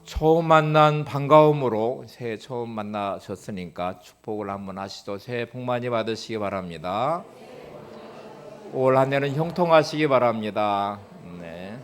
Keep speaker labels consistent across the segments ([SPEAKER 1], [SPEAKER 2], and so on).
[SPEAKER 1] 처음 만난 반가움으로 새해 처음 만나셨으니까 축복을 한번 하시죠. 새해 복 많이 받으시기 바랍니다. 올 한 해는 형통하시기 바랍니다. 네.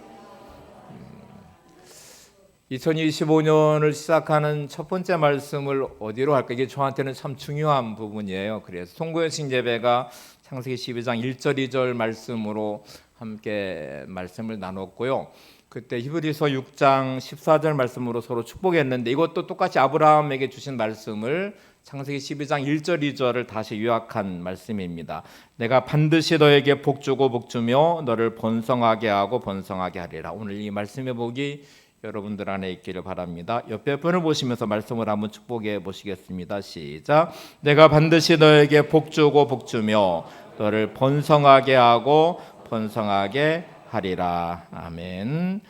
[SPEAKER 1] 2025년을 시작하는 첫 번째 말씀을 어디로 할까? 이게 저한테는 참 중요한 부분이에요. 그래서 송구현식 예배가 창세기 12장 1절 2절 말씀으로 함께 말씀을 나눴고요. 그때 히브리서 6장 14절 말씀으로 서로 축복했는데, 이것도 똑같이 아브라함에게 주신 말씀을 창세기 12장 1절 2절을 다시 요약한 말씀입니다. 내가 반드시 너에게 복주고 복주며 너를 번성하게 하고 번성하게 하리라. 오늘 이 말씀의 복이 여러분들 안에 있기를 바랍니다. 옆에 분을 보시면서 말씀을 한번 축복해 보시겠습니다. 시작. 내가 반드시 너에게 복주고 복주며 너를 번성하게 하고 번성하게 하리라. 아멘.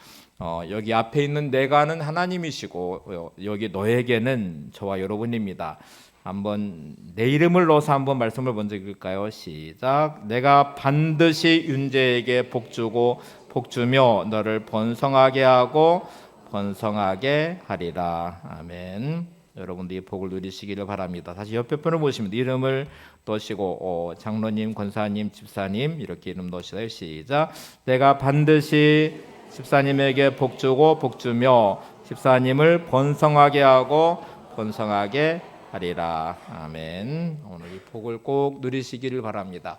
[SPEAKER 1] 여기 앞에 있는 내가는 하나님이시고 여기 너에게는 저와 여러분입니다. 한번 내 이름을 넣어서 한번 말씀을 먼저 읽을까요? 시작. 내가 반드시 윤재에게 복주고 복주며 너를 번성하게 하고 번성하게 하리라. 아멘. 여러분들이 복을 누리시기를 바랍니다. 다시 옆에 분을 보시면 이름을 넣으시고 장로님, 권사님, 집사님 이렇게 이름 넣으시다. 시작. 내가 반드시 집사님에게 복주고 복주며 집사님을 번성하게 하고 번성하게 하리라. 아멘. 오늘 이 복을 꼭 누리시기를 바랍니다.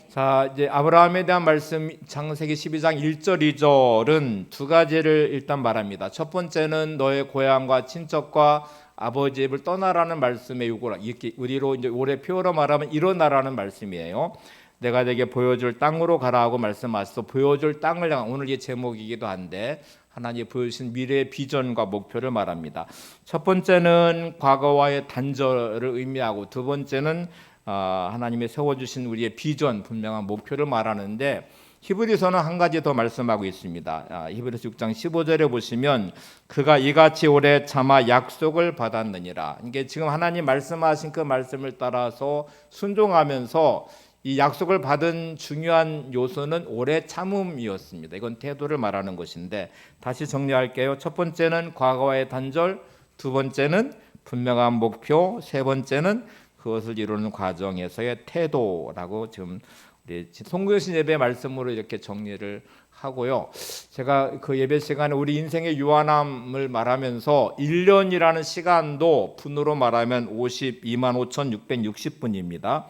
[SPEAKER 1] 자, 이제 아브라함에 대한 말씀 창세기 12장 1절 2절은 두 가지를 일단 말합니다. 첫 번째는 너의 고향과 친척과 아버지 집을 떠나라는 말씀의 요구라. 이렇게 우리로 이제 올해 표어로 말하면 일어나라는 말씀이에요. 내가 내게 보여줄 땅으로 가라 하고 말씀하셔서 보여줄 땅을 향한, 오늘 이 제목이기도 한데 하나님이 보여주신 미래의 비전과 목표를 말합니다. 첫 번째는 과거와의 단절을 의미하고, 두 번째는 하나님이 세워주신 우리의 비전, 분명한 목표를 말하는데, 히브리서는 한 가지 더 말씀하고 있습니다. 히브리서 6장 15절에 보시면 그가 이같이 오래 참아 약속을 받았느니라. 이게 지금 하나님 말씀하신 그 말씀을 따라서 순종하면서 이 약속을 받은 중요한 요소는 오래 참음이었습니다. 이건 태도를 말하는 것인데, 다시 정리할게요. 첫 번째는 과거와의 단절, 두 번째는 분명한 목표, 세 번째는 그것을 이루는 과정에서의 태도라고 지금 우리 송구여신 예배 말씀으로 이렇게 정리를 하고요. 제가 그 예배 시간에 우리 인생의 유한함을 말하면서 1년이라는 시간도 분으로 말하면 52만 5,660분입니다.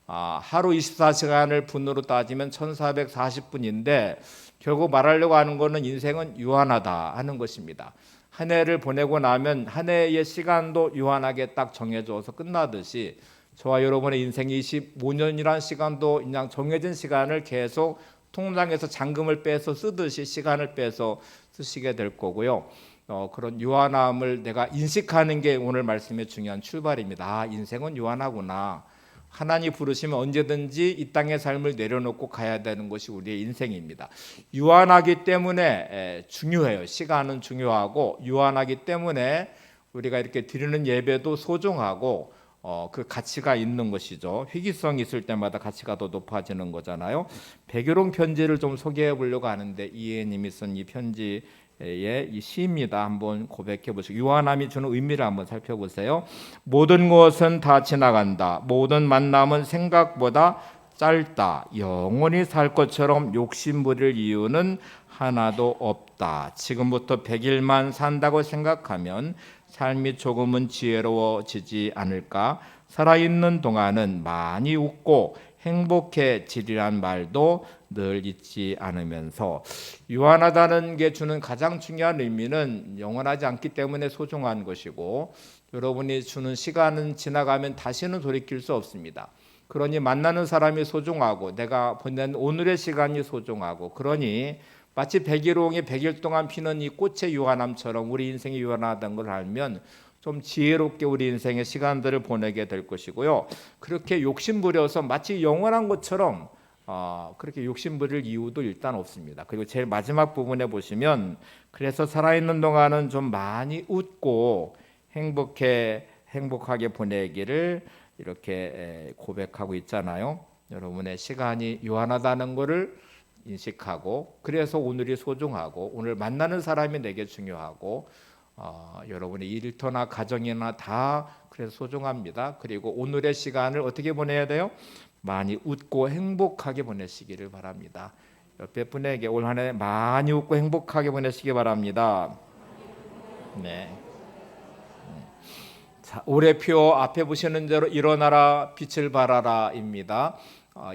[SPEAKER 1] 하루 24시간을 분으로 따지면 1440분인데 결국 말하려고 하는 것은 인생은 유한하다 하는 것입니다. 한 해를 보내고 나면 한 해의 시간도 유한하게 딱 정해져서 끝나듯이 저와 여러분의 인생 25년이라는 시간도 그냥 정해진 시간을 계속 통장에서 잔금을 빼서 쓰듯이 시간을 빼서 쓰시게 될 거고요. 그런 유한함을 내가 인식하는 게 오늘 말씀의 중요한 출발입니다. 인생은 유한하구나. 하나님 부르시면 언제든지 이 땅의 삶을 내려놓고 가야 되는 것이 우리의 인생입니다. 유한하기 때문에 중요해요. 시간은 중요하고 유한하기 때문에 우리가 이렇게 드리는 예배도 소중하고 그 가치가 있는 것이죠. 희귀성이 있을 때마다 가치가 더 높아지는 거잖아요. 백일홍 편지를 좀 소개해 보려고 하는데, 이혜님이 쓴 이 편지 이 시입니다. 한번 고백해 보시고 유한함이 주는 의미를 한번 살펴보세요. 모든 것은 다 지나간다. 모든 만남은 생각보다 짧다. 영원히 살 것처럼 욕심 부릴 이유는 하나도 없다. 지금부터 100일만 산다고 생각하면 삶이 조금은 지혜로워지지 않을까? 살아있는 동안은 많이 웃고 행복해지리란 말도 늘 잊지 않으면서, 유한하다는 게 주는 가장 중요한 의미는 영원하지 않기 때문에 소중한 것이고, 여러분이 주는 시간은 지나가면 다시는 돌이킬 수 없습니다. 그러니 만나는 사람이 소중하고 내가 보낸 오늘의 시간이 소중하고, 그러니 마치 백일홍이 100일 동안 피는 이 꽃의 유한함처럼 우리 인생이 유한하다는 걸 알면 좀 지혜롭게 우리 인생의 시간들을 보내게 될 것이고요. 그렇게 욕심부려서 마치 영원한 것처럼 그렇게 욕심부릴 이유도 일단 없습니다. 그리고 제일 마지막 부분에 보시면 그래서 살아있는 동안은 좀 많이 웃고 행복하게 보내기를 이렇게 고백하고 있잖아요. 여러분의 시간이 유한하다는 것을 인식하고, 그래서 오늘이 소중하고 오늘 만나는 사람이 내게 중요하고 여러분의 일터나 가정이나 다 그래서 소중합니다. 그리고 오늘의 시간을 어떻게 보내야 돼요? 많이 웃고 행복하게 보내시기를 바랍니다. 옆에 분에게 올 한 해 많이 웃고 행복하게 보내시기 바랍니다. 네. 자, 올해 표 앞에 보시는 대로 일어나라 빛을 발하라입니다.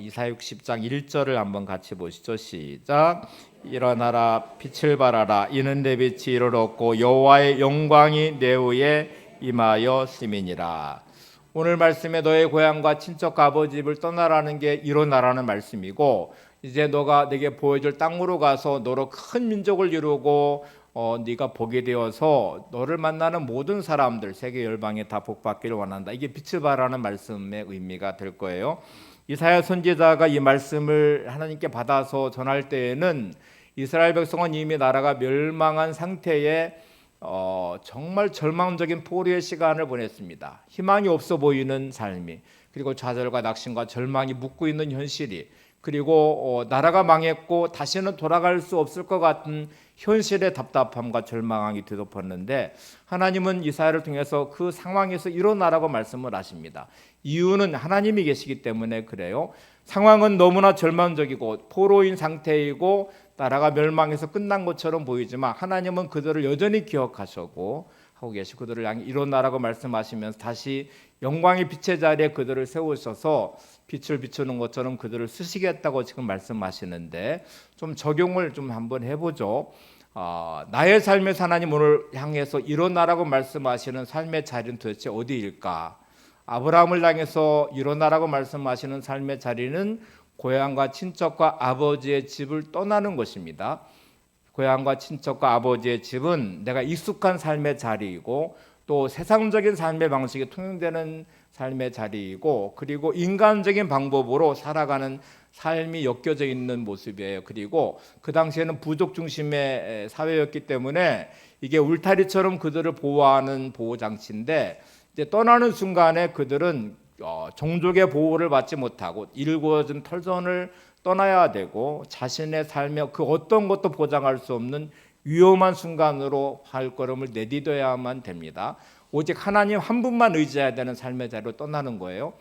[SPEAKER 1] 이사야 60장 1절을 한번 같이 보시죠. 시작. 일어나라 빛을 발하라 이는 내 빛이 이르렀고 여호와의 영광이 내 위에 임하여 심이니라. 오늘 말씀에 너의 고향과 친척과 아버지 집을 떠나라는 게 일어나라는 말씀이고, 이제 너가 내게 보여줄 땅으로 가서 너로 큰 민족을 이루고 네가 보게 되어서 너를 만나는 모든 사람들 세계 열방에 다 복받기를 원한다. 이게 빛을 발하는 말씀의 의미가 될 거예요. 이사야 선지자가 이 말씀을 하나님께 받아서 전할 때에는 이스라엘 백성은 이미 나라가 멸망한 상태에 정말 절망적인 포로의 시간을 보냈습니다. 희망이 없어 보이는 삶이, 그리고 좌절과 낙심과 절망이 묻고 있는 현실이, 그리고 나라가 망했고 다시는 돌아갈 수 없을 것 같은 현실의 답답함과 절망이 뒤덮었는데, 하나님은 이사야를 통해서 그 상황에서 일어나라고 말씀을 하십니다. 이유는 하나님이 계시기 때문에 그래요. 상황은 너무나 절망적이고 포로인 상태이고 나라가 멸망해서 끝난 것처럼 보이지만 하나님은 그들을 여전히 기억하시고 하고 계시고 그들을 향해 일어나라고 말씀하시면서 다시 영광의 빛의 자리에 그들을 세우셔서 빛을 비추는 것처럼 그들을 쓰시겠다고 지금 말씀하시는데, 좀 적용을 좀 한번 해보죠. 나의 삶에서 하나님 오늘 향해서 일어나라고 말씀하시는 삶의 자리는 도대체 어디일까? 아브라함을 향해서 일어나라고 말씀하시는 삶의 자리는 고향과 친척과 아버지의 집을 떠나는 것입니다. 고향과 친척과 아버지의 집은 내가 익숙한 삶의 자리이고 또 세상적인 삶의 방식이 통용되는 삶의 자리이고, 그리고 인간적인 방법으로 살아가는 삶이 엮여져 있는 모습이에요. 그리고 그 당시에는 부족 중심의 사회였기 때문에 이게 울타리처럼 그들을 보호하는 보호장치인데, 이제 떠나는 순간에 그들은 종족의 보호를 받지 못하고 일구어진 털전을 떠나야 되고 자신의 삶에 그 어떤 것도 보장할 수 없는 위험한 순간으로 발걸음을 내디뎌야만 됩니다. 오직 하나님 한 분만 의지해야 되는 삶의 자리로 떠나는 거예요.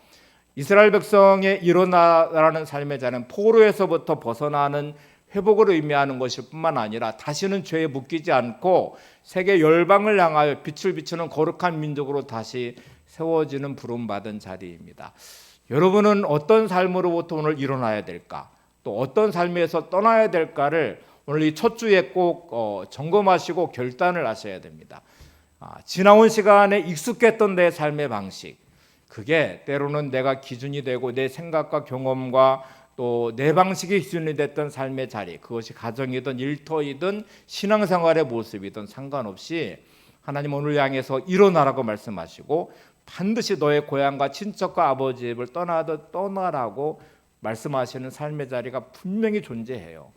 [SPEAKER 1] 이스라엘 백성의 일어나라는 삶의 자리는 포로에서부터 벗어나는 회복을 의미하는 것일 뿐만 아니라 다시는 죄에 묶이지 않고 세계 열방을 향하여 빛을 비추는 거룩한 민족으로 다시 세워지는 부름받은 자리입니다. 여러분은 어떤 삶으로부터 오늘 일어나야 될까? 또 어떤 삶에서 떠나야 될까를 오늘 이 첫 주에 꼭 점검하시고 결단을 하셔야 됩니다. 지나온 시간에 익숙했던 내 삶의 방식, 그게 때로는 내가 기준이 되고 내 생각과 경험과 또 내 방식이 기준이 됐던 삶의 자리, 그것이 가정이든 일터이든 신앙생활의 모습이든 상관없이 하나님 오늘 향해서 일어나라고 말씀하시고 반드시 너의 고향과 친척과 아버지 집을 떠나라고 말씀하시는 삶의 자리가 분명히 존재해요.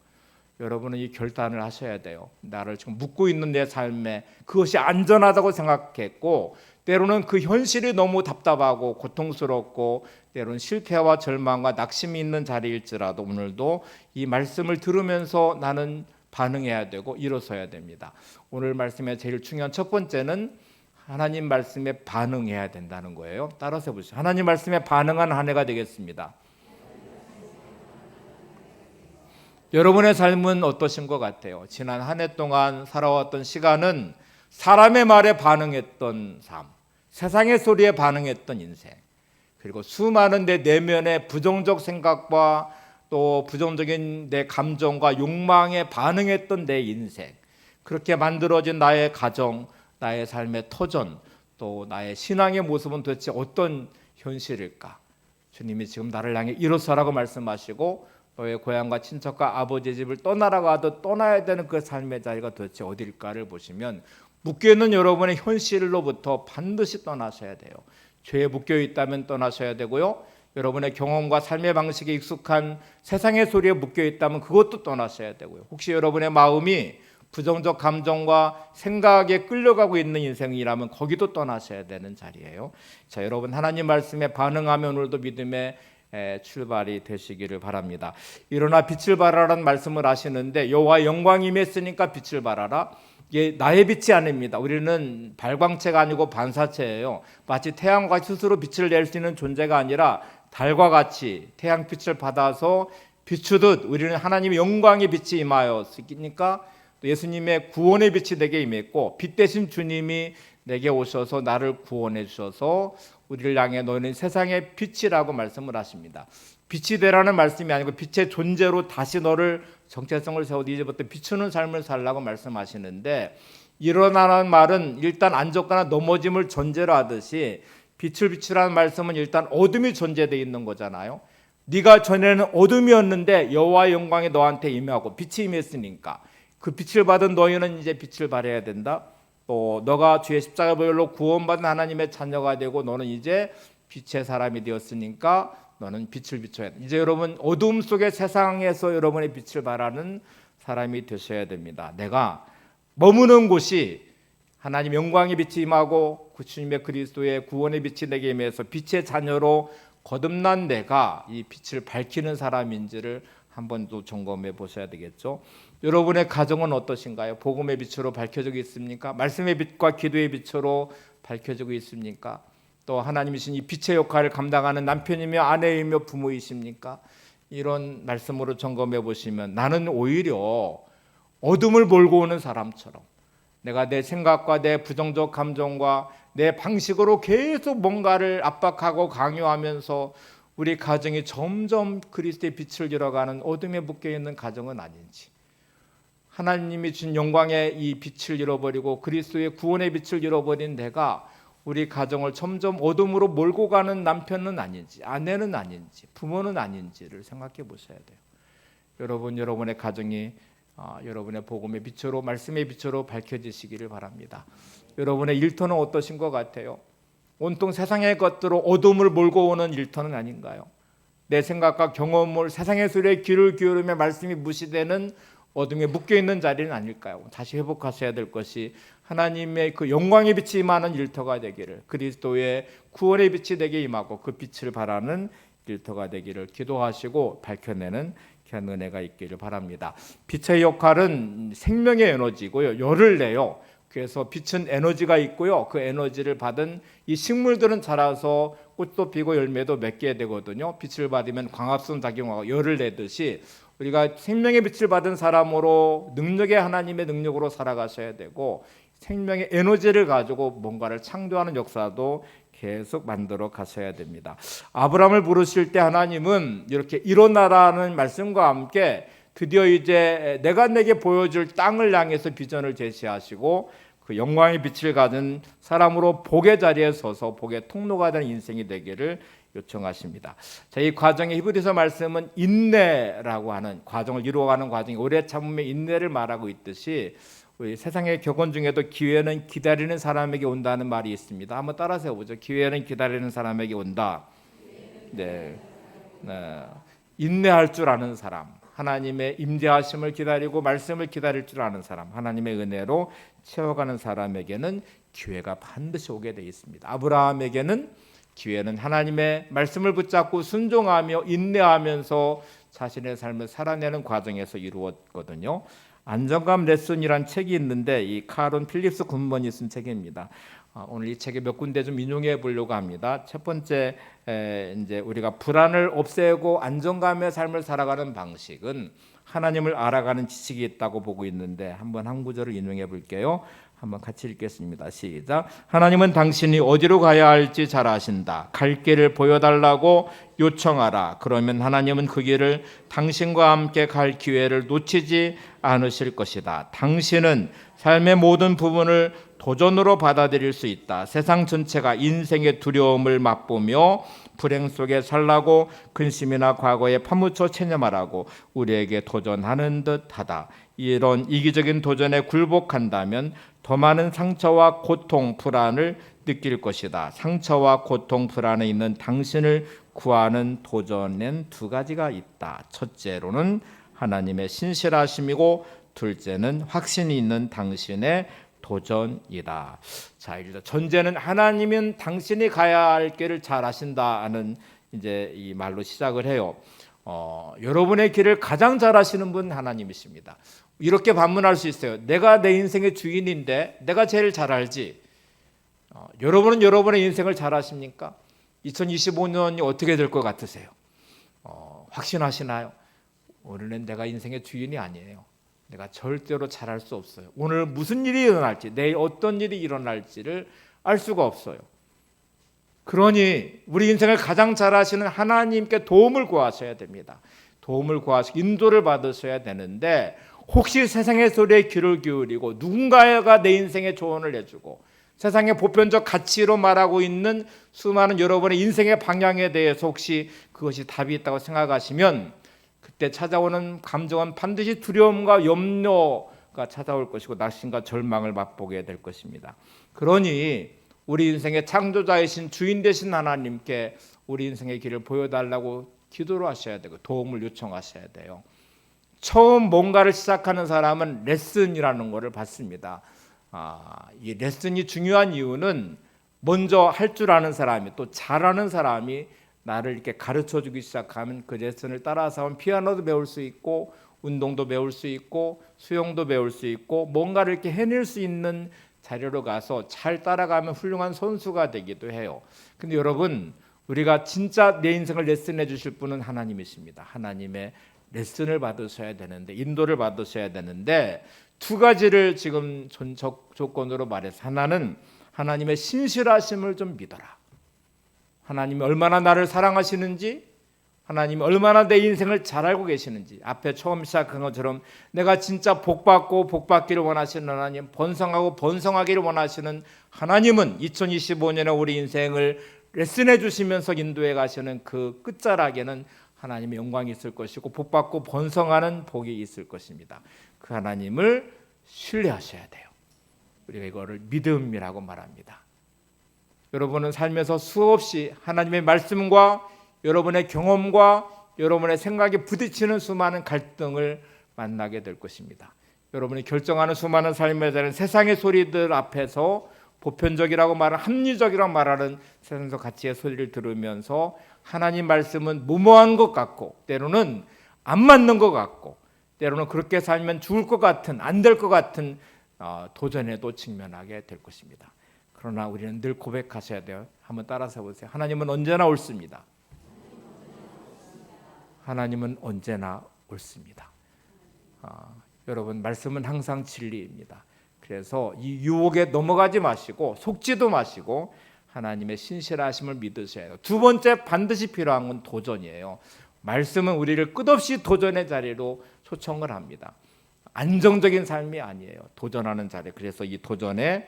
[SPEAKER 1] 여러분은 이 결단을 하셔야 돼요. 나를 지금 묻고 있는 내 삶에 그것이 안전하다고 생각했고, 때로는 그 현실이 너무 답답하고 고통스럽고 때로는 실패와 절망과 낙심이 있는 자리일지라도 오늘도 이 말씀을 들으면서 나는 반응해야 되고 일어서야 됩니다. 오늘 말씀의 제일 중요한 첫 번째는 하나님 말씀에 반응해야 된다는 거예요. 따라서 해보시죠. 하나님 말씀에 반응한 한 해가 되겠습니다. 여러분의 삶은 어떠신 것 같아요? 지난 한 해 동안 살아왔던 시간은 사람의 말에 반응했던 삶, 세상의 소리에 반응했던 인생, 그리고 수많은 내 내면의 부정적 생각과 또 부정적인 내 감정과 욕망에 반응했던 내 인생, 그렇게 만들어진 나의 가정, 나의 삶의 터전, 또 나의 신앙의 모습은 도대체 어떤 현실일까? 주님이 지금 나를 향해 일어서라고 말씀하시고 너의 고향과 친척과 아버지의 집을 떠나라고 하도 떠나야 되는 그 삶의 자리가 도대체 어딜까를 보시면 묶여있는 여러분의 현실로부터 반드시 떠나셔야 돼요. 죄에 묶여있다면 떠나셔야 되고요. 여러분의 경험과 삶의 방식에 익숙한 세상의 소리에 묶여있다면 그것도 떠나셔야 되고요. 혹시 여러분의 마음이 부정적 감정과 생각에 끌려가고 있는 인생이라면 거기도 떠나셔야 되는 자리예요. 자, 여러분 하나님 말씀에 반응하면 오늘도 믿음의 출발이 되시기를 바랍니다. 일어나 빛을 발하라는 말씀을 하시는데 여호와의 영광이 임했으니까 빛을 발하라. 이게 나의 빛이 아닙니다. 우리는 발광체가 아니고 반사체예요. 마치 태양과 스스로 빛을 낼 수 있는 존재가 아니라 달과 같이 태양빛을 받아서 비추듯 우리는 하나님의 영광의 빛이 임하였으니까 예수님의 구원의 빛이 내게 임했고 빛 대신 주님이 내게 오셔서 나를 구원해 주셔서 우리를 향해 너는 세상의 빛이라고 말씀을 하십니다. 빛이 되라는 말씀이 아니고 빛의 존재로 다시 너를 정체성을 세우고 이제부터 비추는 삶을 살라고 말씀하시는데 일어나라는 말은 일단 앉았거나 넘어짐을 전제로 하듯이 빛을 비추라는 말씀은 일단 어둠이 존재되어 있는 거잖아요. 네가 전에는 어둠이었는데 여호와의 영광이 너한테 임하고 빛이 임했으니까 그 빛을 받은 너희는 이제 빛을 발해야 된다. 또 너가 주의 십자가 보혈로 구원받은 하나님의 자녀가 되고 너는 이제 빛의 사람이 되었으니까 너는 빛을 비춰야 돼. 이제 여러분 어둠 속의 세상에서 여러분의 빛을 발하는 사람이 되셔야 됩니다. 내가 머무는 곳이 하나님 영광의 빛이 임하고 주님의 그리스도의 구원의 빛이 내게 임해서 빛의 자녀로 거듭난 내가 이 빛을 밝히는 사람인지를 한 번 더 점검해 보셔야 되겠죠. 여러분의 가정은 어떠신가요? 복음의 빛으로 밝혀지고 있습니까? 말씀의 빛과 기도의 빛으로 밝혀지고 있습니까? 또 하나님이신 이 빛의 역할을 감당하는 남편이며 아내이며 부모이십니까? 이런 말씀으로 점검해 보시면 나는 오히려 어둠을 몰고 오는 사람처럼 내가 내 생각과 내 부정적 감정과 내 방식으로 계속 뭔가를 압박하고 강요하면서 우리 가정이 점점 그리스도의 빛을 잃어가는 어둠에 묶여있는 가정은 아닌지, 하나님이 준 영광의 이 빛을 잃어버리고 그리스도의 구원의 빛을 잃어버린 내가 우리 가정을 점점 어둠으로 몰고 가는 남편은 아닌지, 아내는 아닌지, 부모는 아닌지를 생각해 보셔야 돼요. 여러분의 가정이 여러분의 복음의 빛으로, 말씀의 빛으로 밝혀지시기를 바랍니다. 여러분의 일터는 어떠신 것 같아요? 온통 세상의 것들로 어둠을 몰고 오는 일터는 아닌가요? 내 생각과 경험을 세상의 소리에 귀를 기울이며 말씀이 무시되는 어둠에 묶여있는 자리는 아닐까요? 다시 회복하셔야 될 것이 하나님의 그 영광의 빛이 임하는 일터가 되기를, 그리스도의 구원의 빛이 내게 임하고 그 빛을 발하는 일터가 되기를 기도하시고 밝혀내는 귀한 은혜가 있기를 바랍니다. 빛의 역할은 생명의 에너지고요, 열을 내요. 그래서 빛은 에너지가 있고요, 그 에너지를 받은 이 식물들은 자라서 꽃도 피고 열매도 맺게 되거든요. 빛을 받으면 광합성 작용하고 열을 내듯이 우리가 생명의 빛을 받은 사람으로 능력의 하나님의 능력으로 살아가셔야 되고, 생명의 에너지를 가지고 뭔가를 창조하는 역사도 계속 만들어 가셔야 됩니다. 아브라함을 부르실 때 하나님은 이렇게 일어나라는 말씀과 함께 드디어 이제 내가 내게 보여줄 땅을 향해서 비전을 제시하시고 그 영광의 빛을 가진 사람으로 복의 자리에 서서 복의 통로가 되는 인생이 되기를 요청하십니다. 자, 이 과정의 히브리서 말씀은 인내라고 하는 과정을 이루어가는 과정이 오래 참음의 인내를 말하고 있듯이 우리 세상의 격언 중에도 기회는 기다리는 사람에게 온다는 말이 있습니다. 한번 따라서 해보죠. 기회는 기다리는 사람에게 온다. 네. 인내할 줄 아는 사람, 하나님의 임재하심을 기다리고 말씀을 기다릴 줄 아는 사람, 하나님의 은혜로 채워가는 사람에게는 기회가 반드시 오게 되어 있습니다. 아브라함에게는 기회는 하나님의 말씀을 붙잡고 순종하며 인내하면서 자신의 삶을 살아내는 과정에서 이루었거든요. 안정감 레슨이란 책이 있는데 이 카론 필립스 군번이 쓴 책입니다. 오늘 이 책에 몇 군데 좀 인용해 보려고 합니다. 첫 번째, 이제 우리가 불안을 없애고 안정감의 삶을 살아가는 방식은 하나님을 알아가는 지식이 있다고 보고 있는데 한번 한 구절을 인용해 볼게요. 한번 같이 읽겠습니다. 시작. 하나님은 당신이 어디로 가야 할지 잘 아신다. 갈 길을 보여달라고 요청하라. 그러면 하나님은 그 길을 당신과 함께 갈 기회를 놓치지 않으실 것이다. 당신은 삶의 모든 부분을 도전으로 받아들일 수 있다. 세상 전체가 인생의 두려움을 맛보며 불행 속에 살라고 근심이나 과거에 파묻혀 체념하라고 우리에게 도전하는 듯하다. 이런 이기적인 도전에 굴복한다면 더 많은 상처와 고통, 불안을 느낄 것이다. 상처와 고통, 불안에 있는 당신을 구하는 도전엔 두 가지가 있다. 첫째로는 하나님의 신실하심이고 둘째는 확신이 있는 당신의 도전이다. 자, 일단 전제는 하나님은 당신이 가야 할 길을 잘 아신다는 이제 이 말로 시작을 해요. 여러분의 길을 가장 잘 아시는 분 하나님이십니다. 이렇게 반문할 수 있어요. 내가 내 인생의 주인인데 내가 제일 잘 알지. 여러분은 여러분의 인생을 잘 아십니까? 2025년이 어떻게 될 것 같으세요? 확신하시나요? 오늘은 내가 인생의 주인이 아니에요. 내가 절대로 잘할 수 없어요. 오늘 무슨 일이 일어날지, 내일 어떤 일이 일어날지를 알 수가 없어요. 그러니 우리 인생을 가장 잘 아시는 하나님께 도움을 구하셔야 됩니다. 도움을 구하시고 인도를 받으셔야 되는데, 혹시 세상의 소리에 귀를 기울이고 누군가가 내 인생에 조언을 해주고 세상의 보편적 가치로 말하고 있는 수많은 여러분의 인생의 방향에 대해서 혹시 그것이 답이 있다고 생각하시면, 그때 찾아오는 감정은 반드시 두려움과 염려가 찾아올 것이고 낙심과 절망을 맛보게 될 것입니다. 그러니 우리 인생의 창조자이신 주인 되신 하나님께 우리 인생의 길을 보여달라고 기도를 하셔야 되고 도움을 요청하셔야 돼요. 처음 뭔가를 시작하는 사람은 레슨이라는 것을 받습니다. 이 레슨이 중요한 이유는 먼저 할 줄 아는 사람이, 또 잘하는 사람이 나를 이렇게 가르쳐주기 시작하면 그 레슨을 따라서 하면 피아노도 배울 수 있고 운동도 배울 수 있고 수영도 배울 수 있고 뭔가를 이렇게 해낼 수 있는 자료로 가서 잘 따라가면 훌륭한 선수가 되기도 해요. 근데 여러분, 우리가 진짜 내 인생을 레슨해 주실 분은 하나님이십니다. 하나님의 레슨을 받으셔야 되는데, 인도를 받으셔야 되는데, 두 가지를 지금 조건으로 말해서, 하나는 하나님의 신실하심을 좀 믿어라. 하나님이 얼마나 나를 사랑하시는지, 하나님이 얼마나 내 인생을 잘 알고 계시는지, 앞에 처음 시작한 것처럼 내가 진짜 복받고 복받기를 원하시는 하나님, 번성하고 번성하기를 원하시는 하나님은 2025년에 우리 인생을 레슨해 주시면서 인도해 가시는 그 끝자락에는 하나님의 영광이 있을 것이고 복받고 번성하는 복이 있을 것입니다. 그 하나님을 신뢰하셔야 돼요. 우리가 이거를 믿음이라고 말합니다. 여러분은 삶에서 수없이 하나님의 말씀과 여러분의 경험과 여러분의 생각에 부딪히는 수많은 갈등을 만나게 될 것입니다. 여러분이 결정하는 수많은 삶에 대한 세상의 소리들 앞에서 보편적이라고 말하는, 합리적이라고 말하는 세상에서 가치의 소리를 들으면서 하나님 말씀은 무모한 것 같고 때로는 안 맞는 것 같고 때로는 그렇게 살면 죽을 것 같은, 안 될 것 같은 도전에도 직면하게 될 것입니다. 그러나 우리는 늘 고백하셔야 돼요. 한번 따라서 보세요. 하나님은 언제나 옳습니다. 하나님은 언제나 옳습니다. 여러분, 말씀은 항상 진리입니다. 그래서 이 유혹에 넘어가지 마시고 속지도 마시고 하나님의 신실하심을 믿으셔야 해요. 두 번째 반드시 필요한 건 도전이에요. 말씀은 우리를 끝없이 도전의 자리로 초청을 합니다. 안정적인 삶이 아니에요. 도전하는 자리. 그래서 이 도전에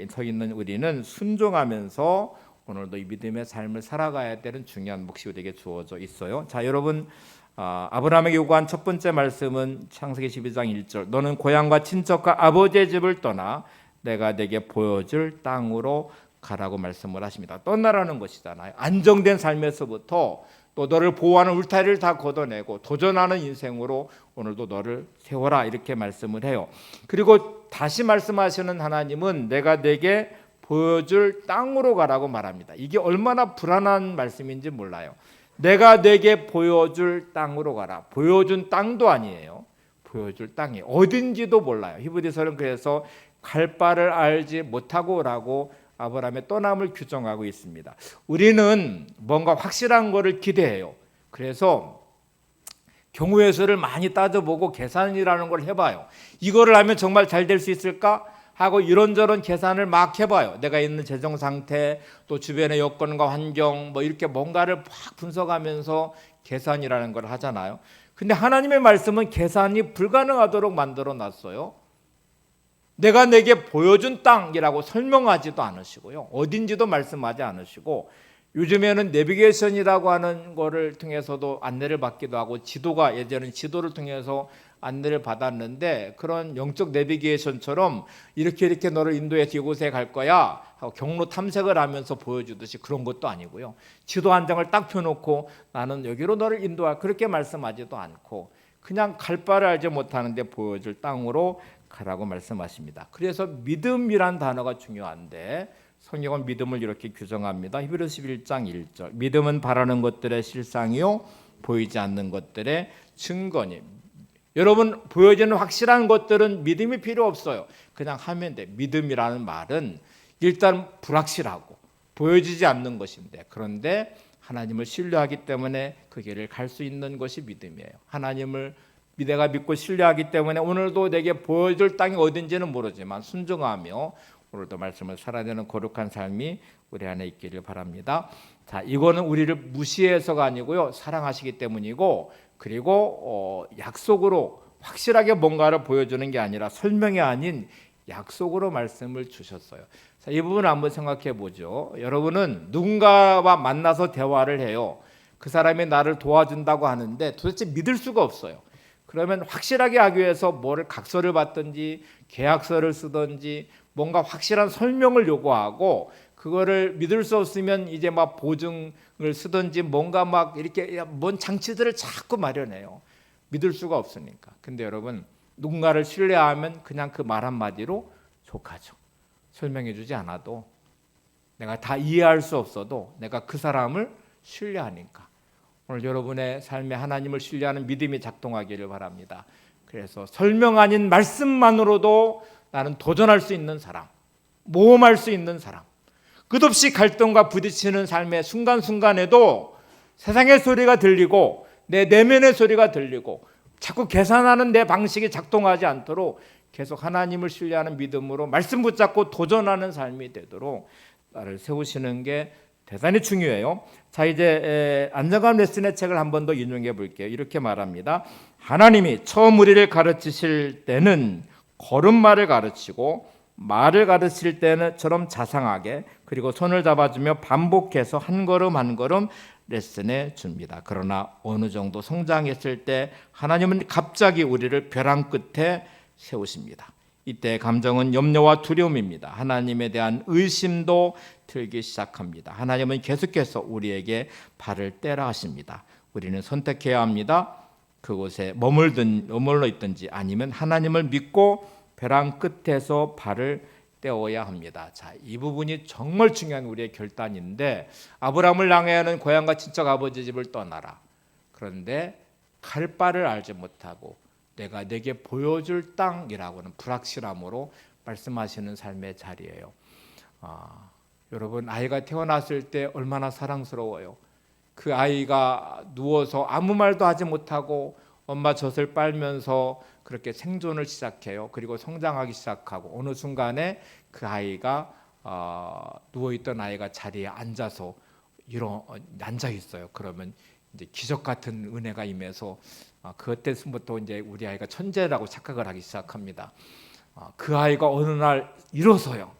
[SPEAKER 1] 서 있는 우리는 순종하면서 오늘도 이 믿음의 삶을 살아가야 되는 중요한 몫이 우리에게 주어져 있어요. 자, 여러분, 아브라함에게 요구한 첫 번째 말씀은 창세기 12장 1절. 너는 고향과 친척과 아버지의 집을 떠나 내가 네게 보여줄 땅으로 가라고 말씀을 하십니다. 떠나라는 것이잖아요. 안정된 삶에서부터 또 너를 보호하는 울타리를 다 걷어내고 도전하는 인생으로 오늘도 너를 세워라, 이렇게 말씀을 해요. 그리고 다시 말씀하시는 하나님은 내가 네게 보여줄 땅으로 가라고 말합니다. 이게 얼마나 불안한 말씀인지 몰라요. 내가 네게 보여줄 땅으로 가라. 보여준 땅도 아니에요. 보여줄 땅이 어딘지도 몰라요. 히브리서는 그래서 갈 바를 알지 못하고라고 아브라함의 떠남을 규정하고 있습니다. 우리는 뭔가 확실한 거를 기대해요. 그래서 경우의 수를 많이 따져보고 계산이라는 걸 해봐요. 이거를 하면 정말 잘 될 수 있을까? 하고 이런저런 계산을 막 해봐요. 내가 있는 재정 상태, 또 주변의 여건과 환경, 뭐 이렇게 뭔가를 막 분석하면서 계산이라는 걸 하잖아요. 근데 하나님의 말씀은 계산이 불가능하도록 만들어 놨어요. 내가 내게 보여준 땅이라고 설명하지도 않으시고요. 어딘지도 말씀하지 않으시고, 요즘에는 내비게이션이라고 하는 거를 통해서도 안내를 받기도 하고, 지도가 예전에는 지도를 통해서 안내를 받았는데 그런 영적 내비게이션처럼 이렇게 너를 인도해서 이곳에 갈 거야 하고 경로 탐색을 하면서 보여주듯이 그런 것도 아니고요. 지도 한 장을 딱 펴놓고 나는 여기로 너를 인도할, 그렇게 말씀하지도 않고 그냥 갈 바를 알지 못하는데 보여줄 땅으로 가라고 말씀하십니다. 그래서 믿음이란 단어가 중요한데 성경은 믿음을 이렇게 규정합니다. 히브리서 11장 1절. 믿음은 바라는 것들의 실상이요 보이지 않는 것들의 증거니. 여러분, 보여지는 확실한 것들은 믿음이 필요 없어요. 그냥 하면 돼. 믿음이라는 말은 일단 불확실하고 보여지지 않는 것인데, 그런데 하나님을 신뢰하기 때문에 그 길을 갈 수 있는 것이 믿음이에요. 하나님을 내가 믿고 신뢰하기 때문에 오늘도 내게 보여줄 땅이 어딘지는 모르지만 순종하며 오늘도 말씀을 살아야 되는 거룩한 삶이 우리 안에 있기를 바랍니다. 자, 이거는 우리를 무시해서가 아니고요, 사랑하시기 때문이고, 그리고 약속으로 확실하게 뭔가를 보여주는 게 아니라 설명이 아닌 약속으로 말씀을 주셨어요. 자, 이 부분 한번 생각해 보죠. 여러분은 누군가와 만나서 대화를 해요. 그 사람이 나를 도와준다고 하는데 도대체 믿을 수가 없어요. 그러면 확실하게 하기 위해서 뭐를 각서를 받든지 계약서를 쓰든지 뭔가 확실한 설명을 요구하고, 그거를 믿을 수 없으면 이제 막 보증을 쓰든지 뭔가 막 이렇게 뭔 장치들을 자꾸 마련해요. 믿을 수가 없으니까. 근데 여러분, 누군가를 신뢰하면 그냥 그 말 한마디로 족하죠. 설명해 주지 않아도, 내가 다 이해할 수 없어도 내가 그 사람을 신뢰하니까. 오늘 여러분의 삶에 하나님을 신뢰하는 믿음이 작동하기를 바랍니다. 그래서 설명 아닌 말씀만으로도 나는 도전할 수 있는 사람, 모험할 수 있는 사람, 끝없이 갈등과 부딪히는 삶의 순간순간에도 세상의 소리가 들리고 내 내면의 소리가 들리고 자꾸 계산하는 내 방식이 작동하지 않도록 계속 하나님을 신뢰하는 믿음으로 말씀 붙잡고 도전하는 삶이 되도록 나를 세우시는 게 대단히 중요해요. 자, 이제 안정감 레슨의 책을 한 번 더 인용해 볼게요. 이렇게 말합니다. 하나님이 처음 우리를 가르치실 때는 걸음마를 가르치고 말을 가르칠 때는처럼 자상하게, 그리고 손을 잡아주며 반복해서 한 걸음 한 걸음 레슨해 줍니다. 그러나 어느 정도 성장했을 때 하나님은 갑자기 우리를 벼랑 끝에 세우십니다. 이때 감정은 염려와 두려움입니다. 하나님에 대한 의심도 들기 시작합니다. 하나님은 계속해서 우리에게 발을 떼라 하십니다. 우리는 선택해야 합니다. 그곳에 머물러 있든지 아니면 하나님을 믿고 벼랑 끝에서 발을 떼어야 합니다. 자, 이 부분이 정말 중요한 우리의 결단인데, 아브라함을 낭해하는 고향과 친척 아버지 집을 떠나라. 그런데 갈 바를 알지 못하고 내가 내게 보여줄 땅이라고는 불확실함으로 말씀하시는 삶의 자리예요. 여러분, 아이가 태어났을 때 얼마나 사랑스러워요. 그 아이가 누워서 아무 말도 하지 못하고 엄마 젖을 빨면서 그렇게 생존을 시작해요. 그리고 성장하기 시작하고 어느 순간에 그 아이가 누워있던 아이가 자리에 앉아서 앉아 있어요. 그러면 이제 기적 같은 은혜가 임해서 그때부터 이제 우리 아이가 천재라고 착각을 하기 시작합니다. 그 아이가 어느 날 일어서요.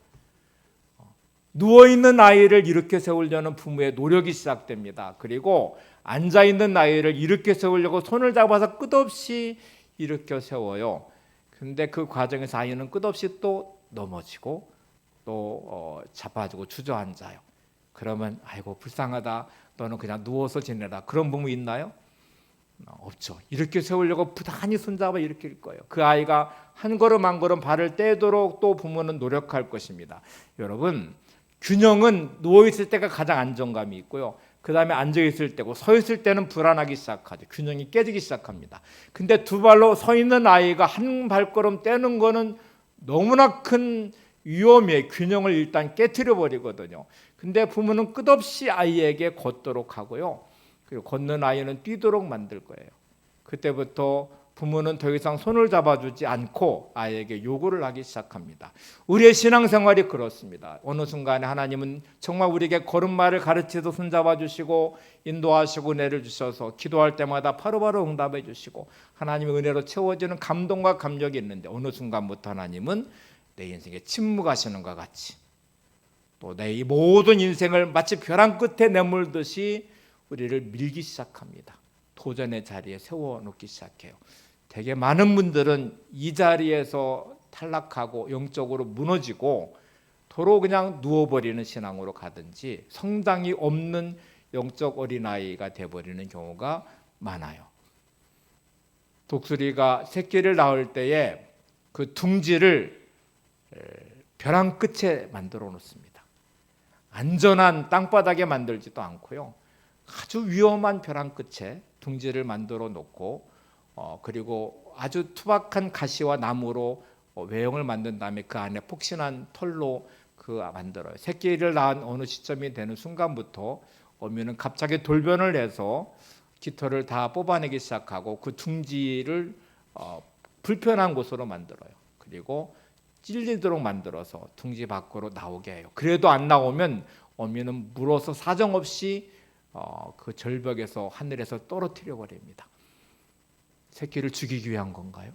[SPEAKER 1] 누워있는 아이를 일으켜 세우려는 부모의 노력이 시작됩니다. 그리고 앉아있는 아이를 일으켜 세우려고 손을 잡아서 끝없이 일으켜 세워요. 근데 그 과정에서 아이는 끝없이 또 넘어지고 또 자빠지고 주저앉아요. 그러면 아이고 불쌍하다, 너는 그냥 누워서 지내라, 그런 부모 있나요? 없죠. 이렇게 세우려고 부단히 손잡아 일으킬 거예요. 그 아이가 한 걸음 한 걸음 발을 떼도록 또 부모는 노력할 것입니다. 여러분, 균형은 누워있을 때가 가장 안정감이 있고요, 그 다음에 앉아있을 때고 서 있을 때는 불안하기 시작하죠. 균형이 깨지기 시작합니다. 근데 두 발로 서 있는 아이가 한 발걸음 떼는 거는 너무나 큰 위험이에요. 균형을 일단 깨트려 버리거든요. 근데 부모는 끝없이 아이에게 걷도록 하고요, 그리고 걷는 아이는 뛰도록 만들 거예요. 그때부터 부모는 더 이상 손을 잡아주지 않고 아이에게 요구를 하기 시작합니다. 우리의 신앙생활이 그렇습니다. 어느 순간에 하나님은 정말 우리에게 걸음마를 가르치도 손잡아주시고 인도하시고 은혜를 주셔서 기도할 때마다 바로바로 응답해 주시고 하나님의 은혜로 채워지는 감동과 감격이 있는데, 어느 순간부터 하나님은 내 인생에 침묵하시는 것 같이 또 내 이 모든 인생을 마치 벼랑 끝에 내몰듯이 우리를 밀기 시작합니다. 도전의 자리에 세워놓기 시작해요. 되게 많은 분들은 이 자리에서 탈락하고 영적으로 무너지고 도로 그냥 누워버리는 신앙으로 가든지 성장이 없는 영적 어린아이가 돼버리는 경우가 많아요. 독수리가 새끼를 낳을 때에 그 둥지를 벼랑 끝에 만들어 놓습니다. 안전한 땅바닥에 만들지도 않고요. 아주 위험한 벼랑 끝에 둥지를 만들어 놓고 그리고 아주 투박한 가시와 나무로 외형을 만든 다음에 그 안에 폭신한 털로 만들어요. 새끼를 낳은 어느 시점이 되는 순간부터 어미는 갑자기 돌변을 해서 깃털을 다 뽑아내기 시작하고 그 둥지를 불편한 곳으로 만들어요. 그리고 찔리도록 만들어서 둥지 밖으로 나오게 해요. 그래도 안 나오면 어미는 물어서 사정없이 그 절벽에서 하늘에서 떨어뜨려 버립니다. 새끼를 죽이기 위한 건가요?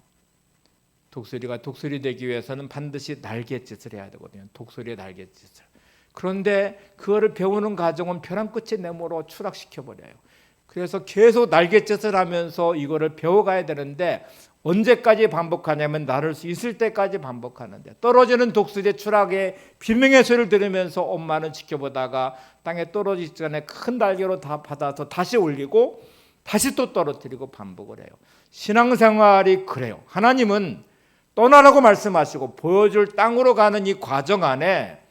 [SPEAKER 1] 독수리가 독수리 되기 위해서는 반드시 날갯짓을 해야 되거든요. 독수리의 날갯짓을. 그런데 그거를 배우는 과정은 벼랑 끝에 내몰아 추락시켜 버려요. 그래서 계속 날갯짓을 하면서 이거를 배워가야 되는데 언제까지 반복하냐면 나를 수 있을 때까지 반복하는데, 떨어지는 독수리의 추락에 비명의 소리를 들으면서 엄마는 지켜보다가 땅에 떨어지기 전에 큰 날개로 다 받아서 다시 올리고 다시 또 떨어뜨리고 반복을 해요. 신앙생활이 그래요. 하나님은 떠나라고 말씀하시고 보여줄 땅으로 가는 이 과정 안에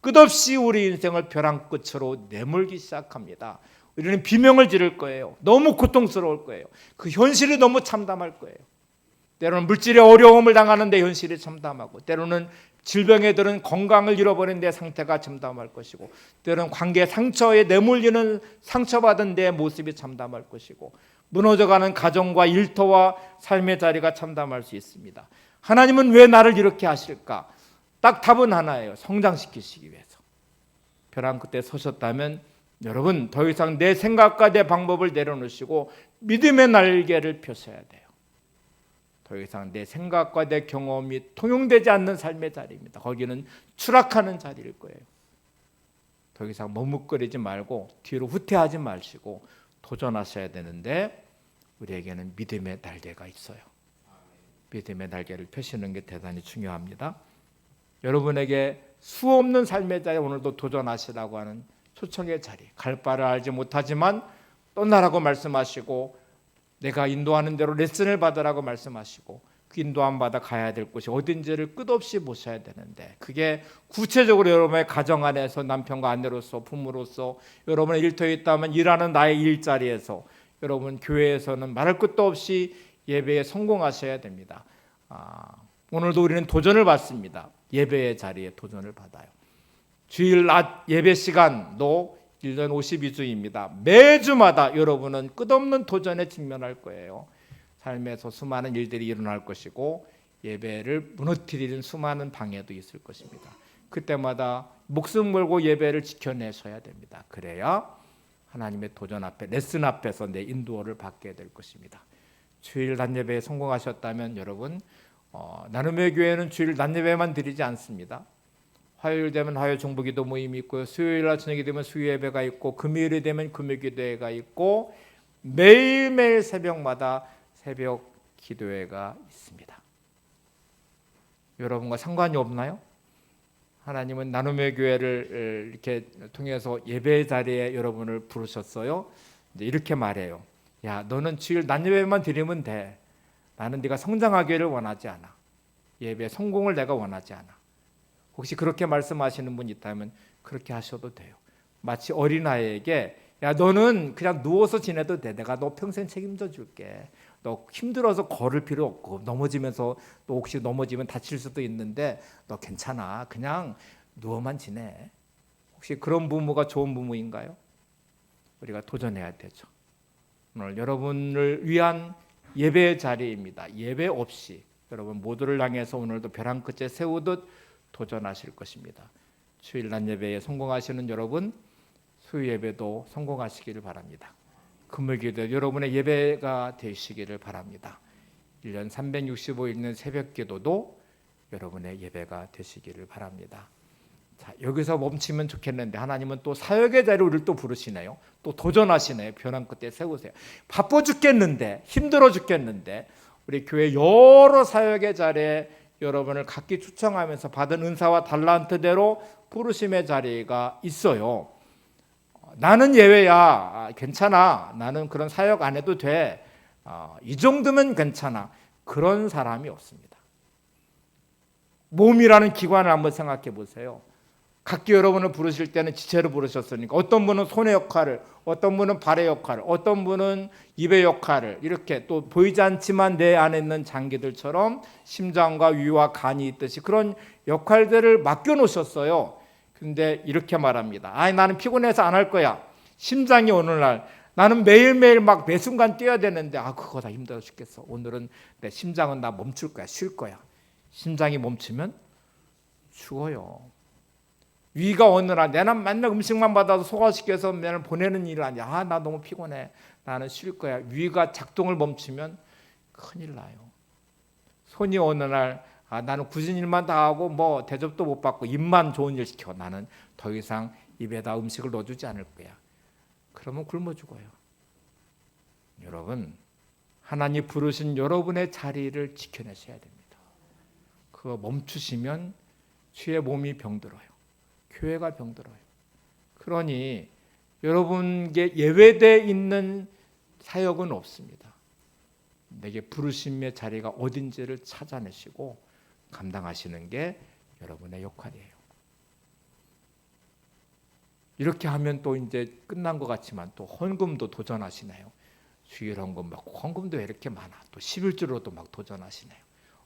[SPEAKER 1] 끝없이 우리 인생을 벼랑 끝으로 내몰기 시작합니다. 우리는 비명을 지를 거예요. 너무 고통스러울 거예요. 그 현실이 너무 참담할 거예요. 때로는 물질의 어려움을 당하는데 현실이 참담하고, 때로는 질병에 들은 건강을 잃어버린 내 상태가 참담할 것이고, 때로는 관계 상처에 내몰리는 상처받은 내 모습이 참담할 것이고, 무너져가는 가정과 일터와 삶의 자리가 참담할 수 있습니다. 하나님은 왜 나를 이렇게 하실까? 딱 답은 하나예요. 성장시키시기 위해서. 벼랑 끝에 서셨다면 여러분 더 이상 내 생각과 내 방법을 내려놓으시고 믿음의 날개를 펴셔야 돼요. 더 이상 내 생각과 내 경험이 통용되지 않는 삶의 자리입니다. 거기는 추락하는 자리일 거예요. 더 이상 머뭇거리지 말고 뒤로 후퇴하지 마시고 도전하셔야 되는데, 우리에게는 믿음의 날개가 있어요. 믿음의 날개를 펴시는 게 대단히 중요합니다. 여러분에게 수없는 삶의 자리에 오늘도 도전하시라고 하는 초청의 자리, 갈 바를 알지 못하지만 떠나라고 말씀하시고 내가 인도하는 대로 레슨을 받으라고 말씀하시고 그 인도함 받아 가야 될 곳이 어딘지를 끝없이 보셔야 되는데, 그게 구체적으로 여러분의 가정 안에서 남편과 아내로서 부모로서, 여러분의 일터에 있다면 일하는 나의 일자리에서, 여러분 교회에서는 말할 것도 없이 예배에 성공하셔야 됩니다. 오늘도 우리는 도전을 받습니다. 예배의 자리에 도전을 받아요. 주일 낮 예배 시간도 1년 52주입니다. 매주마다 여러분은 끝없는 도전에 직면할 거예요. 삶에서 수많은 일들이 일어날 것이고 예배를 무너뜨리는 수많은 방해도 있을 것입니다. 그때마다 목숨 걸고 예배를 지켜내셔야 됩니다. 그래야 하나님의 도전 앞에, 레슨 앞에서 내 인도를 받게 될 것입니다. 주일 낮 예배에 성공하셨다면 여러분, 나눔의 교회는 주일 낮 예배만 드리지 않습니다. 화요일 되면 화요 중보기도 모임이 있고요. 수요일 날 저녁이 되면 수요 예배가 있고, 금요일이 되면 금요 기도회가 있고, 매일매일 새벽마다 새벽 기도회가 있습니다. 여러분과 상관이 없나요? 하나님은 나눔의 교회를 이렇게 통해서 예배 자리에 여러분을 부르셨어요. 이제 이렇게 말해요. 야, 너는 주일 낮 예배만 드리면 돼. 나는 네가 성장하기를 원하지 않아. 예배 성공을 내가 원하지 않아. 혹시 그렇게 말씀하시는 분 있다면 그렇게 하셔도 돼요. 마치 어린아이에게 야, 너는 그냥 누워서 지내도 돼. 내가 너 평생 책임져 줄게. 너 힘들어서 걸을 필요 없고, 넘어지면서 또 혹시 넘어지면 다칠 수도 있는데 너 괜찮아. 그냥 누워만 지내. 혹시 그런 부모가 좋은 부모인가요? 우리가 도전해야 되죠. 오늘 여러분을 위한 예배 자리입니다. 예배 없이 여러분 모두를 향해서 오늘도 벼랑 끝에 세우듯 도전하실 것입니다. 주일 낮 예배에 성공하시는 여러분, 수요 예배도 성공하시기를 바랍니다. 금요일도 여러분의 예배가 되시기를 바랍니다. 1년 365일 있는 새벽 기도도 여러분의 예배가 되시기를 바랍니다. 자, 여기서 멈추면 좋겠는데 하나님은 또 사역의 자리를 우리를 또 부르시네요. 또 도전하시네요. 벼랑 끝에 세우세요. 바빠 죽겠는데, 힘들어 죽겠는데 우리 교회 여러 사역의 자리에 여러분을 각기 초청하면서 받은 은사와 달란트대로 부르심의 자리가 있어요. 나는 예외야. 괜찮아. 나는 그런 사역 안 해도 돼. 이 정도면 괜찮아. 그런 사람이 없습니다. 몸이라는 기관을 한번 생각해 보세요. 각기 여러분을 부르실 때는 지체로 부르셨으니까 어떤 분은 손의 역할을, 어떤 분은 발의 역할을, 어떤 분은 입의 역할을, 이렇게 또 보이지 않지만 내 안에 있는 장기들처럼 심장과 위와 간이 있듯이 그런 역할들을 맡겨놓으셨어요. 근데 이렇게 말합니다. 나는 피곤해서 안 할 거야. 심장이 오늘날 나는 매일매일 막 매 순간 뛰어야 되는데 그거 다 힘들어 죽겠어. 오늘은 내 심장은 나 멈출 거야. 쉴 거야. 심장이 멈추면 죽어요. 위가 어느 날 내는 맨날 음식만 받아도 소화시켜서 맨날 보내는 일을 아니야. 나 너무 피곤해. 나는 쉴 거야. 위가 작동을 멈추면 큰일 나요. 손이 어느 날 나는 굳은 일만 다 하고 뭐 대접도 못 받고 입만 좋은 일 시켜. 나는 더 이상 입에다 음식을 넣어주지 않을 거야. 그러면 굶어 죽어요. 여러분, 하나님 부르신 여러분의 자리를 지켜내셔야 됩니다. 그거 멈추시면 주의 몸이 병들어요. 교회가 병들어요. 그러니 여러분께 예외되어 있는 사역은 없습니다. 내게 부르심의 자리가 어딘지를 찾아내시고 감당하시는 게 여러분의 역할이에요. 이렇게 하면 또 이제 끝난 것 같지만 또 헌금도 도전하시네요. 주일 헌금 막 헌금도 왜 이렇게 많아? 또 11주로도 막 도전하시네요.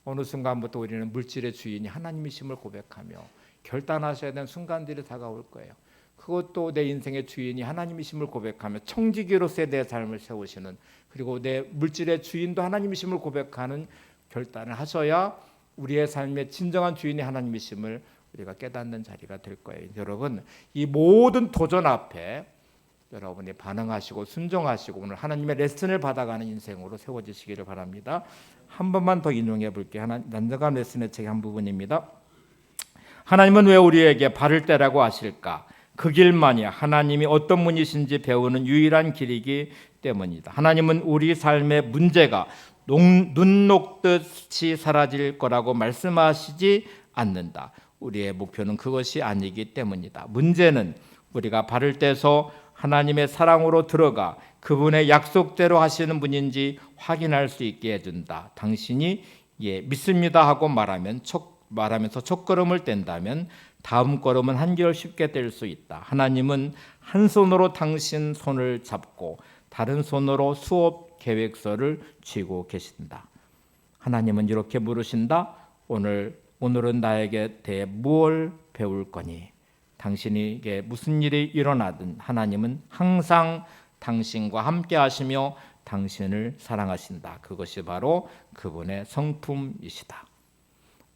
[SPEAKER 1] 어느 순간부터 우리는 물질의 주인이 하나님이심을 고백하며 결단하셔야 되는 순간들이 다가올 거예요. 그것도 내 인생의 주인이 하나님이심을 고백하며 청지기로서의 내 삶을 세우시는, 그리고 내 물질의 주인도 하나님이심을 고백하는 결단을 하셔야 우리의 삶의 진정한 주인이 하나님이심을 우리가 깨닫는 자리가 될 거예요. 여러분, 이 모든 도전 앞에 여러분이 반응하시고 순종하시고 오늘 하나님의 레슨을 받아가는 인생으로 세워지시기를 바랍니다. 한 번만 더 인용해 볼게요. 난자간 레슨의 책 한 부분입니다. 하나님은 왜 우리에게 바를 때라고 하실까? 그 길만이 하나님이 어떤 분이신지 배우는 유일한 길이기 때문이다. 하나님은 우리 삶의 문제가 눈 녹듯이 사라질 거라고 말씀하시지 않는다. 우리의 목표는 그것이 아니기 때문이다. 문제는 우리가 발을 떼서 하나님의 사랑으로 들어가 그분의 약속대로 하시는 분인지 확인할 수 있게 해준다. 당신이 믿습니다 하고 말하면서 첫 걸음을 뗀다면 다음 걸음은 한결 쉽게 뗄 수 있다. 하나님은 한 손으로 당신 손을 잡고 다른 손으로 수업 계획서를 쥐고 계신다. 하나님은 이렇게 물으신다. 오늘은 나에게 대해 무엇을 배울 거니? 당신에게 무슨 일이 일어나든 하나님은 항상 당신과 함께 하시며 당신을 사랑하신다. 그것이 바로 그분의 성품이시다.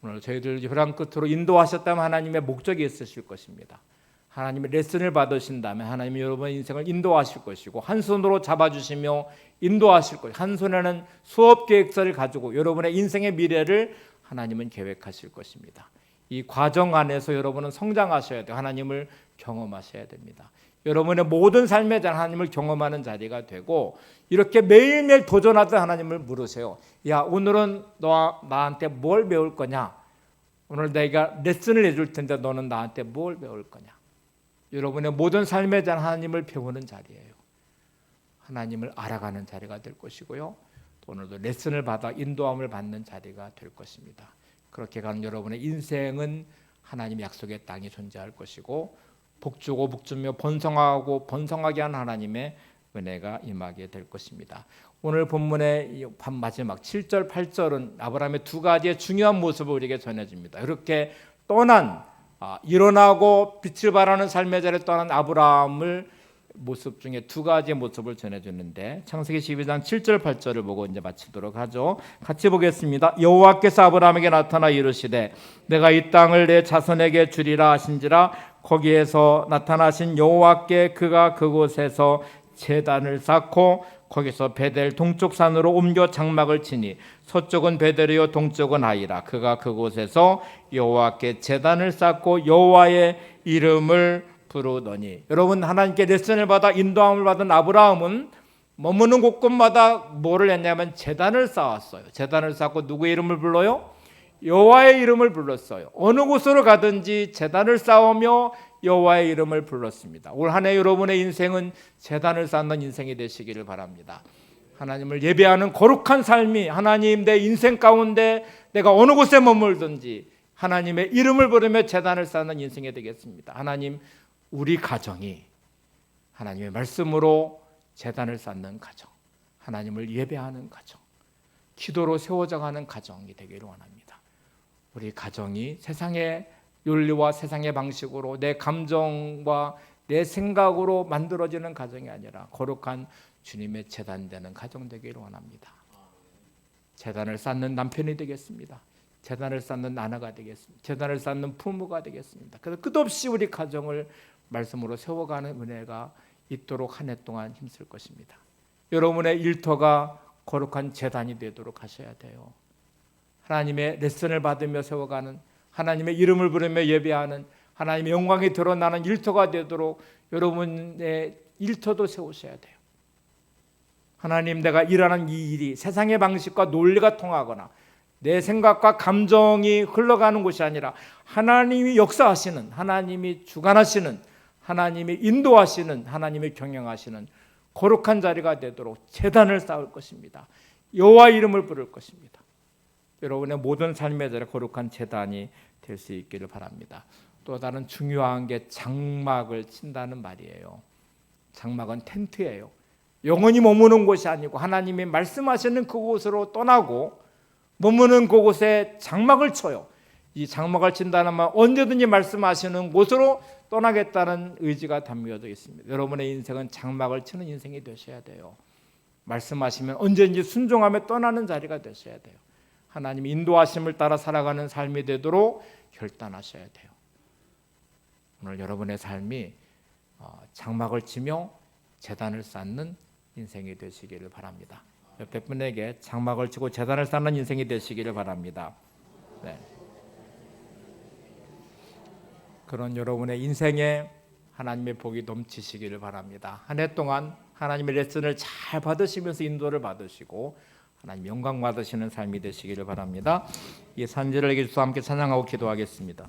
[SPEAKER 1] 오늘 저희들 혈안 끝으로 인도하셨다면 하나님의 목적이 있으실 것입니다. 하나님의 레슨을 받으신다면 하나님이 여러분의 인생을 인도하실 것이고 한 손으로 잡아주시며 인도하실 것이고 한 손에는 수업 계획서를 가지고 여러분의 인생의 미래를 하나님은 계획하실 것입니다. 이 과정 안에서 여러분은 성장하셔야 돼요. 하나님을 경험하셔야 됩니다. 여러분의 모든 삶의 자 하나님을 경험하는 자리가 되고 이렇게 매일매일 도전하던 하나님을 물으세요. 야, 오늘은 너 나한테 뭘 배울 거냐? 오늘 내가 레슨을 해줄 텐데 너는 나한테 뭘 배울 거냐? 여러분의 모든 삶의 자 하나님을 배우는 자리예요. 하나님을 알아가는 자리가 될 것이고요. 또 오늘도 레슨을 받아 인도함을 받는 자리가 될 것입니다. 그렇게 가는 여러분의 인생은 하나님 약속의 땅이 존재할 것이고 복주고 복주며 번성하고 번성하게 한 하나님의 은혜가 임하게 될 것입니다. 오늘 본문의 마지막 7절 8절은 아브라함의 두 가지의 중요한 모습을 우리에게 전해줍니다. 이렇게 일어나고 빛을 발하는 삶의 자리에 떠난 아브라함을 모습 중에 두 가지의 모습을 전해주는데 창세기 12장 7절 8절을 보고 이제 마치도록 하죠. 같이 보겠습니다. 여호와께서 아브라함에게 나타나 이르시되 내가 이 땅을 내 자손에게 주리라 하신지라 거기에서 나타나신 여호와께 그가 그곳에서 제단을 쌓고 거기서 베델 동쪽 산으로 옮겨 장막을 치니 서쪽은 베델이요 동쪽은 아이라 그가 그곳에서 여호와께 제단을 쌓고 여호와의 이름을 부르더니 여러분 하나님께 레슨을 받아 인도함을 받은 아브라함은 머무는 곳곳마다 뭐를 했냐면 제단을 쌓았어요. 제단을 쌓고 누구의 이름을 불러요? 여호와의 이름을 불렀어요. 어느 곳으로 가든지 제단을 쌓으며 여호와의 이름을 불렀습니다. 올 한 해 여러분의 인생은 제단을 쌓는 인생이 되시기를 바랍니다. 하나님을 예배하는 거룩한 삶이 하나님 내 인생 가운데 내가 어느 곳에 머물든지 하나님의 이름을 부르며 제단을 쌓는 인생이 되겠습니다. 하나님, 우리 가정이 하나님의 말씀으로 제단을 쌓는 가정, 하나님을 예배하는 가정, 기도로 세워져가는 가정이 되기를 원합니다. 우리 가정이 세상의 윤리와 세상의 방식으로 내 감정과 내 생각으로 만들어지는 가정이 아니라 거룩한 주님의 제단되는 가정 되기를 원합니다. 제단을 쌓는 남편이 되겠습니다. 제단을 쌓는 아내가 되겠습니다. 제단을 쌓는 부모가 되겠습니다. 그래서 끝없이 우리 가정을 말씀으로 세워가는 은혜가 있도록 한 해 동안 힘쓸 것입니다. 여러분의 일터가 거룩한 제단이 되도록 하셔야 돼요. 하나님의 레슨을 받으며 세워가는, 하나님의 이름을 부르며 예배하는, 하나님의 영광이 드러나는 일터가 되도록 여러분의 일터도 세우셔야 돼요. 하나님, 내가 일하는 이 일이 세상의 방식과 논리가 통하거나 내 생각과 감정이 흘러가는 곳이 아니라 하나님이 역사하시는, 하나님이 주관하시는, 하나님이 인도하시는, 하나님이 경영하시는 거룩한 자리가 되도록 제단을 쌓을 것입니다. 여호와 이름을 부를 것입니다. 여러분의 모든 삶의 자리 거룩한 제단이 될 수 있기를 바랍니다. 또 다른 중요한 게 장막을 친다는 말이에요. 장막은 텐트예요. 영원히 머무는 곳이 아니고 하나님이 말씀하시는 그곳으로 떠나고 머무는 그곳에 장막을 쳐요. 이 장막을 친다는 말, 언제든지 말씀하시는 곳으로 떠나겠다는 의지가 담겨져 있습니다. 여러분의 인생은 장막을 치는 인생이 되셔야 돼요. 말씀하시면 언제든지 순종하며 떠나는 자리가 되셔야 돼요. 하나님 인도하심을 따라 살아가는 삶이 되도록 결단하셔야 돼요. 오늘 여러분의 삶이 장막을 치며 제단을 쌓는 인생이 되시기를 바랍니다. 옆에 분에게 장막을 치고 제단을 쌓는 인생이 되시기를 바랍니다. 네. 그런 여러분의 인생에 하나님의 복이 넘치시기를 바랍니다. 한 해 동안 하나님의 레슨을 잘 받으시면서 인도를 받으시고 하나님 영광 받으시는 삶이 되시기를 바랍니다. 이 산지를 주와 함께 찬양하고 기도하겠습니다.